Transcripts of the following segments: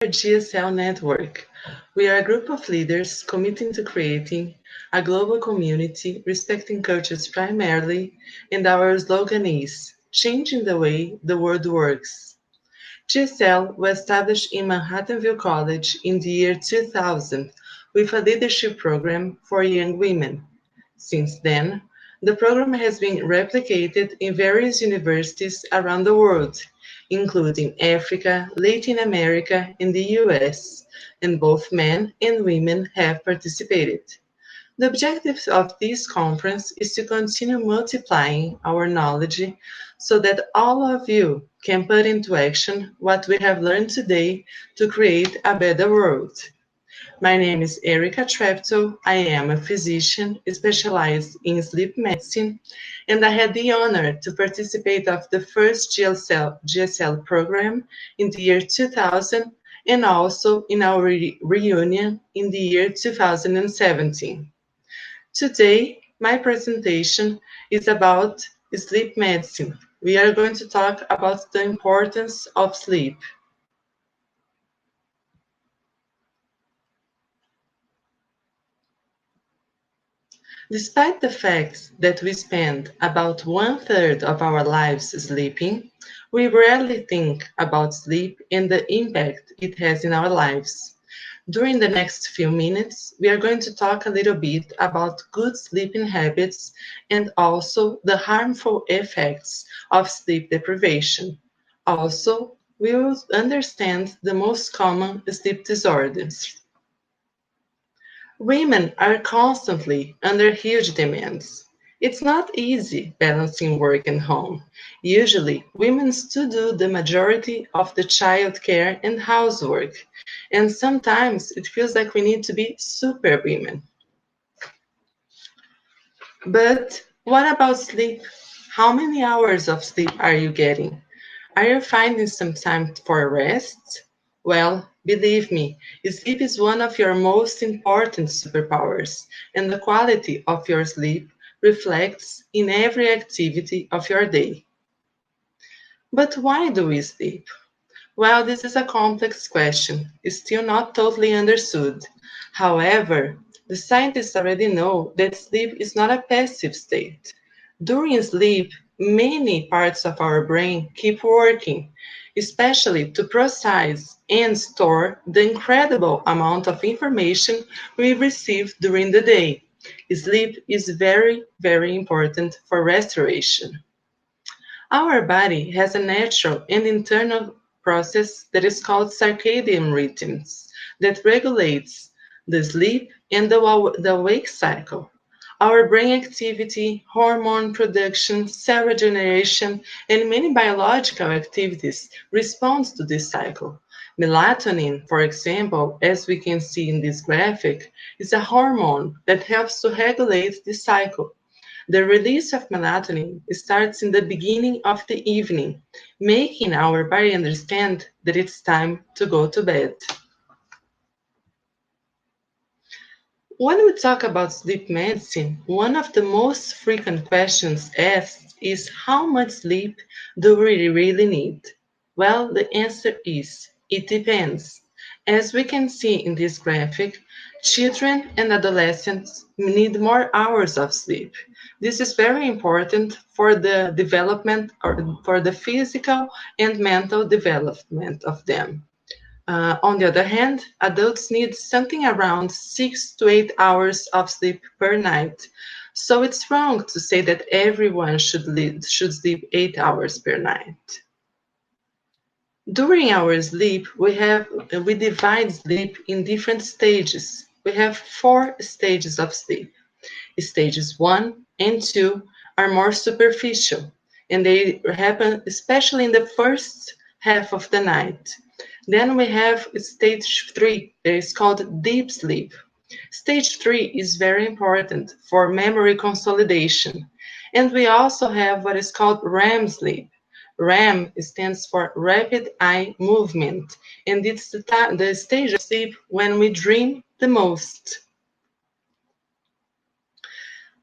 GSL-Network. We are a group of leaders committing to creating a global community respecting cultures primarily, and our slogan is changing the way the world works. GSL was established in Manhattanville College in the year 2000 with a leadership program for young women. Since then, the program has been replicated in various universities around the world, including Africa, Latin America, and the US, and both men and women have participated. The objective of this conference is to continue multiplying our knowledge so that all of you can put into action what we have learned today to create a better world. My name is Erika Treptow. I am a physician specialized in sleep medicine, and I had the honor to participate of the first GSL program in the year 2000 and also in our reunion in the year 2017. Today, my presentation is about sleep medicine. We are going to talk about the importance of sleep. Despite the fact that we spend about one-third of our lives sleeping, we rarely think about sleep and the impact it has in our lives. During the next few minutes, we are going to talk a little bit about good sleeping habits and also the harmful effects of sleep deprivation. Also, we will understand the most common sleep disorders. Women are constantly under huge demands. It's not easy balancing work and home. Usually, women still do the majority of the child care and housework, and sometimes it feels like we need to be superwomen. But what about sleep? How many hours of sleep are you getting? Are you finding some time for rest? Well, believe me, sleep is one of your most important superpowers, and the quality of your sleep reflects in every activity of your day. But why do we sleep? Well, this is a complex question, still not totally understood. However, the scientists already know that sleep is not a passive state. During sleep, many parts of our brain keep working, especially to process and store the incredible amount of information we receive during the day. Sleep is very, very important for restoration. Our body has a natural and internal process that is called circadian rhythms that regulates the sleep and the wake cycle. Our brain activity, hormone production, cell regeneration, and many biological activities respond to this cycle. Melatonin, for example, as we can see in this graphic, is a hormone that helps to regulate this cycle. The release of melatonin starts in the beginning of the evening, making our body understand that it's time to go to bed. When we talk about sleep medicine, one of the most frequent questions asked is how much sleep do we really need? Well, the answer is it depends. As we can see in this graphic, children and adolescents need more hours of sleep. This is very important for the development or for the physical and mental development of them. On the other hand, adults need something around 6 to 8 hours of sleep per night. So it's wrong to say that everyone should sleep 8 hours per night. During our sleep, we divide sleep in different stages. We have 4 stages of sleep. Stages 1 and 2 are more superficial, and they happen especially in the first half of the night. Then we have stage 3, that is called deep sleep. Stage 3 is very important for memory consolidation. And we also have what is called REM sleep. REM stands for rapid eye movement, and it's the stage of sleep when we dream the most.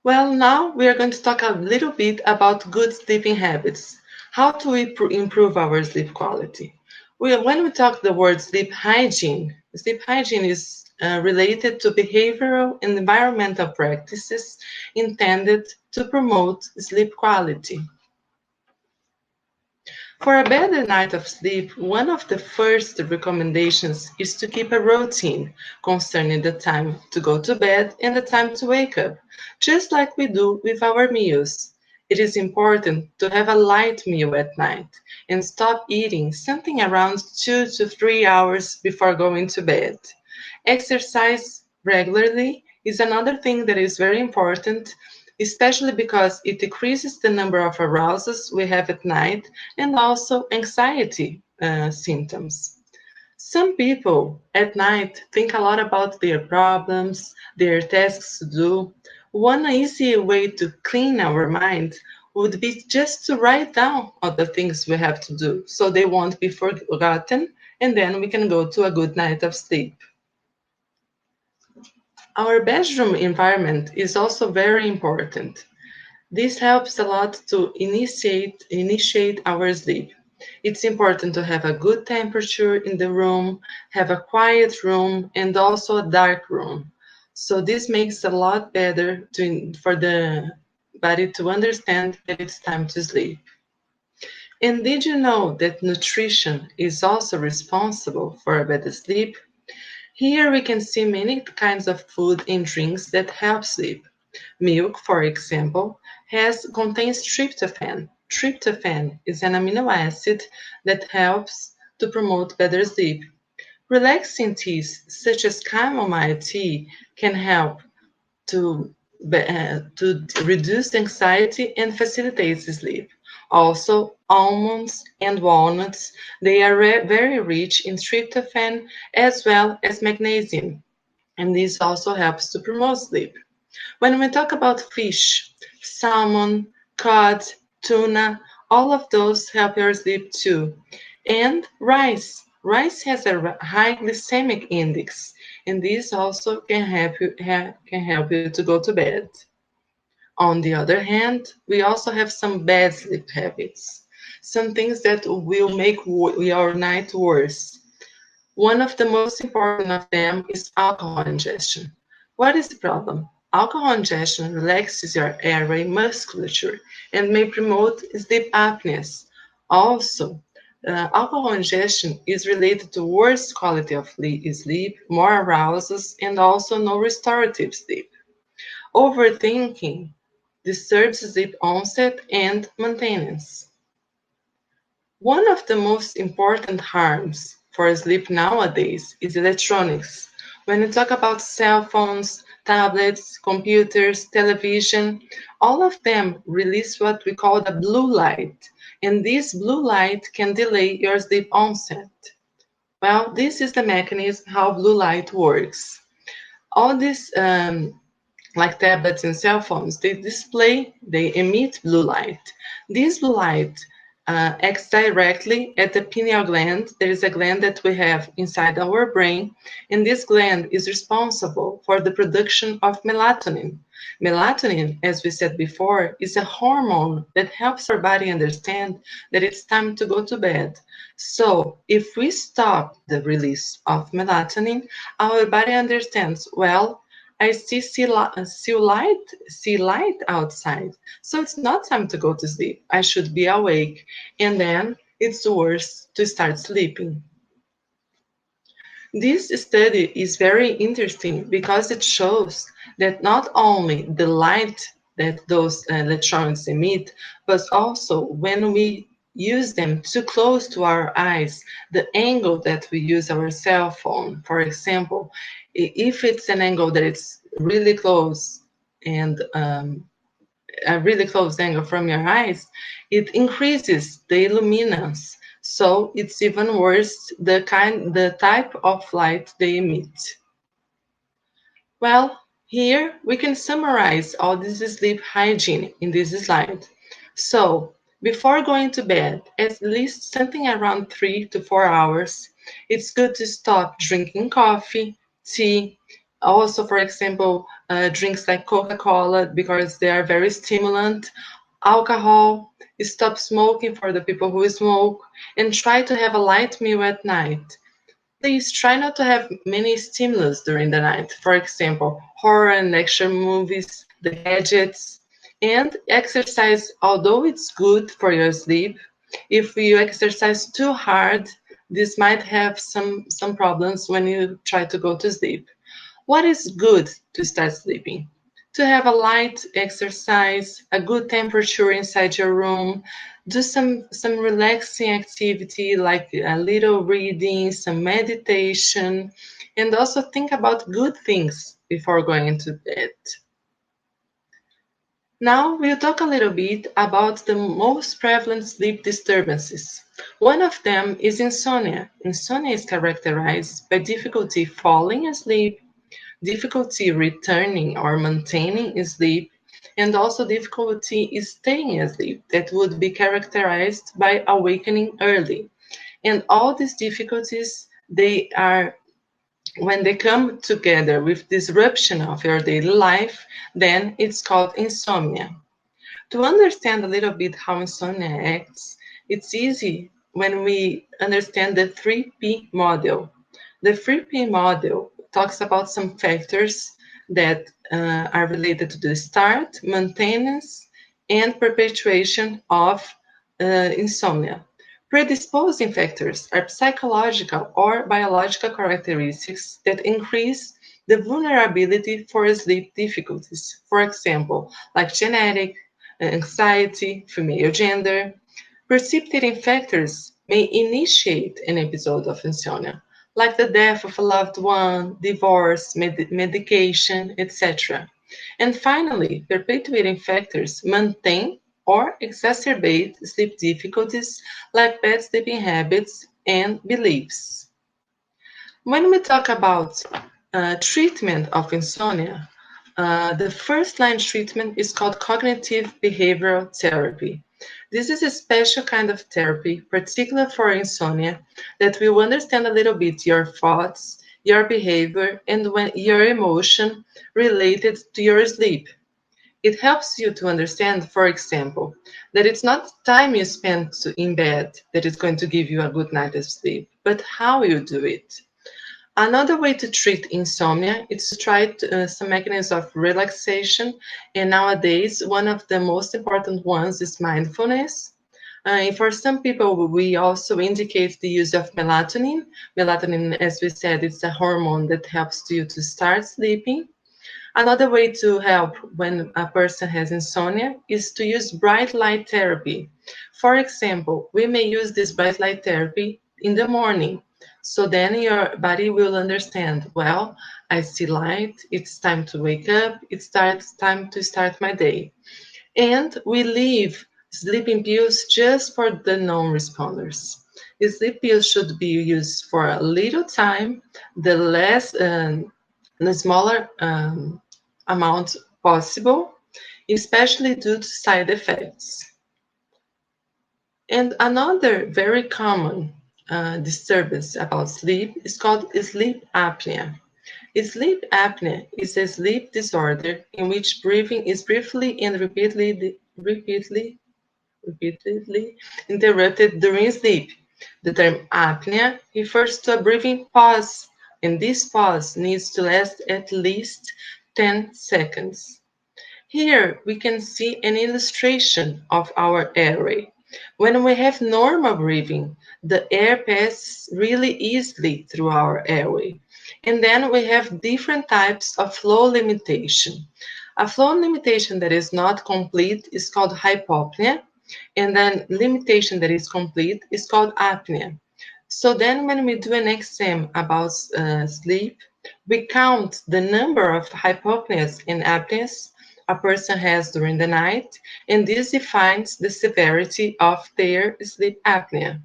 Well, now we are going to talk a little bit about good sleeping habits. How do we improve our sleep quality? When we talk the word sleep hygiene is related to behavioral and environmental practices intended to promote sleep quality. For a better night of sleep, one of the first recommendations is to keep a routine concerning the time to go to bed and the time to wake up, just like we do with our meals. It is important to have a light meal at night and stop eating something around 2 to 3 hours before going to bed. Exercise regularly is another thing that is very important, especially because it decreases the number of arousals we have at night and also anxiety symptoms. Some people at night think a lot about their problems, their tasks to do. One easy way to clean our mind would be just to write down all the things we have to do so they won't be forgotten and then we can go to a good night of sleep. Our bedroom environment is also very important. This helps a lot to initiate our sleep. It's important to have a good temperature in the room, have a quiet room, and also a dark room. So this makes a lot better for the body to understand that it's time to sleep. And did you know that nutrition is also responsible for a better sleep? Here we can see many kinds of food and drinks that help sleep. Milk, for example, contains tryptophan. Tryptophan is an amino acid that helps to promote better sleep. Relaxing teas, such as chamomile tea, can help to reduce anxiety and facilitate sleep. Also, almonds and walnuts, they are very rich in tryptophan as well as magnesium, and this also helps to promote sleep. When we talk about fish, salmon, cod, tuna, all of those help your sleep too. And rice. Rice has a high glycemic index, and this also can help you to go to bed. On the other hand, we also have some bad sleep habits, some things that will make your night worse. One of the most important of them is alcohol ingestion. What is the problem? Alcohol ingestion relaxes your airway musculature and may promote sleep apneas. Also, alcohol ingestion is related to worse quality of sleep, more arousals, and also no restorative sleep. Overthinking disturbs sleep onset and maintenance. One of the most important harms for sleep nowadays is electronics. When we talk about cell phones, tablets, computers, television, all of them release what we call the blue light, and this blue light can delay your sleep onset. Well, this is the mechanism how blue light works. All these like tablets and cell phones, they emit blue light. This blue light acts directly at the pineal gland. There is a gland that we have inside our brain, and this gland is responsible for the production of melatonin. Melatonin, as we said before, is a hormone that helps our body understand that it's time to go to bed. So, if we stop the release of melatonin, our body understands, well, I see light outside. So it's not time to go to sleep. I should be awake. And then it's worse to start sleeping. This study is very interesting because it shows that not only the light that those electrons emit, but also when we use them too close to our eyes, the angle that we use our cell phone, for example, if it's an angle that it's really close and a really close angle from your eyes, it increases the luminance. So it's even worse the type of light they emit. Well, here we can summarize all this sleep hygiene in this slide. So, before going to bed, at least something around 3 to 4 hours, it's good to stop drinking coffee, tea, also, for example, drinks like Coca-Cola because they are very stimulant. alcohol, stop smoking for the people who smoke, and try to have a light meal at night. Please try not to have many stimulus during the night. For example, horror and action movies, the gadgets, and exercise. Although it's good for your sleep, if you exercise too hard, this might have some problems when you try to go to sleep. What is good to start sleeping? To have a light exercise, a good temperature inside your room, do some relaxing activity like a little reading, some meditation, and also think about good things before going into bed. Now we'll talk a little bit about the most prevalent sleep disturbances. One of them is insomnia. Insomnia is characterized by difficulty falling asleep, difficulty returning or maintaining sleep, and also difficulty is staying asleep that would be characterized by awakening early. And all these difficulties, they are when they come together with disruption of your daily life, then it's called insomnia. To understand a little bit how insomnia acts, it's easy when we understand the 3P model. The 3P model talks about some factors that are related to the start, maintenance, and perpetuation of insomnia. Predisposing factors are psychological or biological characteristics that increase the vulnerability for sleep difficulties. For example, like genetic, anxiety, female gender. Precipitating factors may initiate an episode of insomnia, like the death of a loved one, divorce, medication, etc. And finally, perpetuating factors maintain or exacerbate sleep difficulties like bad sleeping habits and beliefs. When we talk about treatment of insomnia, the first line treatment is called cognitive behavioral therapy. This is a special kind of therapy, particular for insomnia, that will understand a little bit your thoughts, your behavior, and when your emotion related to your sleep. It helps you to understand, for example, that it's not time you spend in bed that is going to give you a good night of sleep, but how you do it. Another way to treat insomnia is to try some mechanisms of relaxation. And nowadays, one of the most important ones is mindfulness. And for some people, we also indicate the use of melatonin. Melatonin, as we said, it's a hormone that helps you to start sleeping. Another way to help when a person has insomnia is to use bright light therapy. For example, we may use this bright light therapy in the morning. So then your body will understand, well, I see light, it's time to wake up, time to start my day. And we leave sleeping pills just for the non-responders. Sleep pills should be used for a little time, the less, the smaller amount possible, especially due to side effects. And another very common disturbance about sleep is called sleep apnea. Sleep apnea is a sleep disorder in which breathing is briefly and repeatedly interrupted during sleep. The term apnea refers to a breathing pause, and this pause needs to last at least 10 seconds. Here we can see an illustration of our airway. When we have normal breathing, the air passes really easily through our airway. And then we have different types of flow limitation. A flow limitation that is not complete is called hypopnea, and then limitation that is complete is called apnea. So then when we do an exam about sleep, we count the number of hypopneas and apneas a person has during the night, and this defines the severity of their sleep apnea.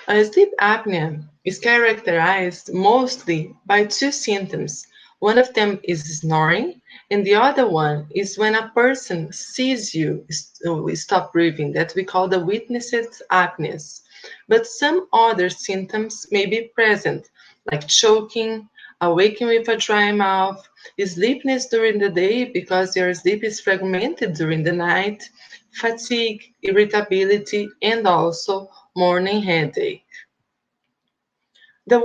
Sleep apnea is characterized mostly by two symptoms. One of them is snoring, and the other one is when a person sees you stop breathing, that we call the witnessed apneas. But some other symptoms may be present, like choking, awaking with a dry mouth, sleepiness during the day because your sleep is fragmented during the night, fatigue, irritability, and also morning headache. The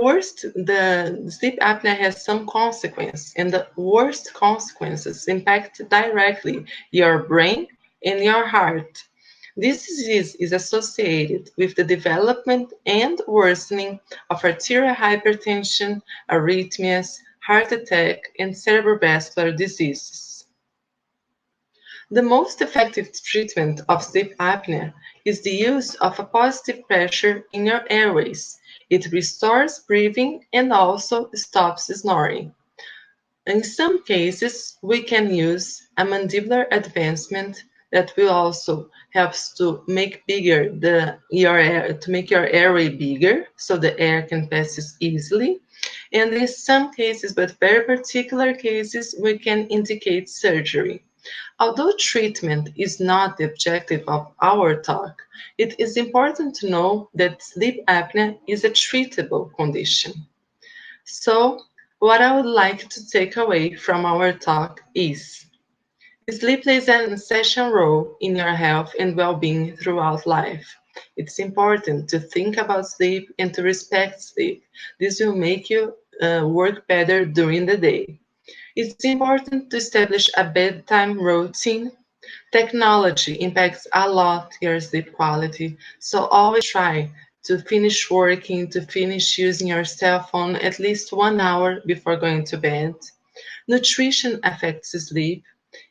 sleep apnea has some consequence, and the worst consequences impact directly your brain and your heart. This disease is associated with the development and worsening of arterial hypertension, arrhythmias, heart attack, and cerebrovascular diseases. The most effective treatment of sleep apnea is the use of a positive pressure in your airways. It restores breathing and also stops snoring. In some cases, we can use a mandibular advancement that will also helps to make bigger your air to make your airway bigger so the air can pass easily. And in some cases, but very particular cases, we can indicate surgery. Although treatment is not the objective of our talk, it is important to know that sleep apnea is a treatable condition. So, what I would like to take away from our talk is sleep plays an essential role in your health and well being throughout life. It's important to think about sleep and to respect sleep. This will make you work better during the day. It's important to establish a bedtime routine. Technology impacts a lot your sleep quality, so always try to finish working, to finish using your cell phone at least 1 hour before going to bed. Nutrition affects sleep,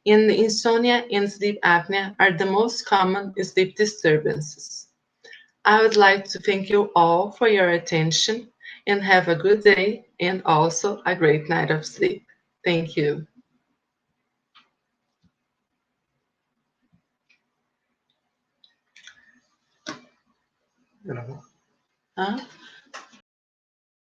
and insomnia and sleep apnea are the most common sleep disturbances. I would like to thank you all for your attention and have a good day and also a great night of sleep. Thank you. Grabó. Huh?